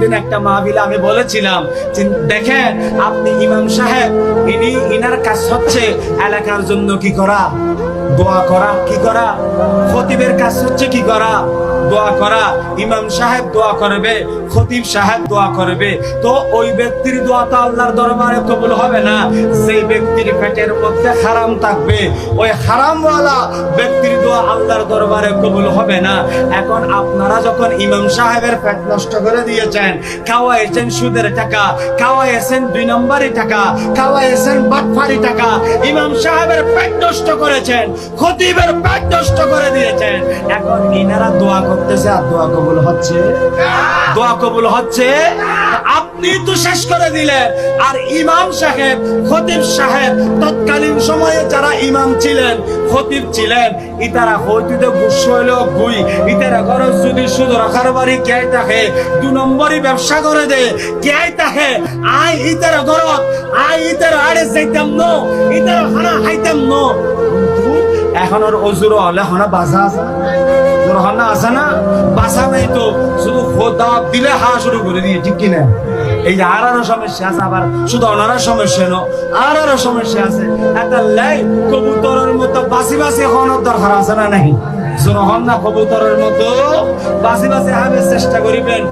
একদিন একটা মাহফিলে আমি বলেছিলাম, দেখেন আপনি ইমাম সাহেব, ইনার কাজ হচ্ছে এলাকার জন্য কি করা, দোয়া করা। কি করা? খতিবের কাজ হচ্ছে কি করা, দোয়া করা। ইমাম সাহেব দোয়া করবে, খতিব সাহেব দোয়া করবে, তো ওই ব্যক্তির দোয়া তো আল্লাহর দরবারে কবুল হবে না। সেই ব্যক্তির পেটের মধ্যে হারাম থাকবে, ওই হারামওয়ালা ব্যক্তির দোয়া আল্লাহর দরবারে কবুল হবে না। এখন আপনারা যখন ইমাম সাহেবের পেট নষ্ট করে দিয়েছেন, খাওয়াইছেন সুদের টাকা, খাওয়াইছেন 2 নম্বরি টাকা, খাওয়াইছেন বাটফারি টাকা, ইমাম সাহেবের পেট নষ্ট করেছেন, খতিবের পেট নষ্ট করে দিয়েছেন। এখন ইনারা দোয়া করতেছে আর দোয়া কবুল হচ্ছে? দোয়া কবুল হচ্ছে? আপনি তো শেষ করে দিলেন। আর ইমাম সাহেব, খতিব সাহেব, তৎকালীন সময়ে যারা ইমাম ছিলেন, খতিব ছিলেন, ইতারা হইতে গুস হইল গুই, ইতারা ঘর যদি শুধু রাখার বাড়ি কে থাকে, 2 নম্বরই ব্যবসা করে দে কে থাকে, আই ইতারা ঘরত, আই ইতারা আড়ে যাইতাম ন, ইতারা খানা খাইতাম ন। এখন ওর অজুর হলে হনা বাসা আছে, তোর হনা আছে না? বাসা নাই তো, শুধু খোদা দিলে হা শুরু করে দিয়ে, ঠিক কিনা? এই যে আরো সমস্যা আছে, আবার শুধু অনারও সমস্যা ন, আরো সমস্যা আছে। একটা লাই কবুতরের মতো বাসি বাসি হওয়ার দরকার আছে না? নাই, শুনো হন না, কবুতরের মতো বাসি বাসি হাবের চেষ্টা করিবেন।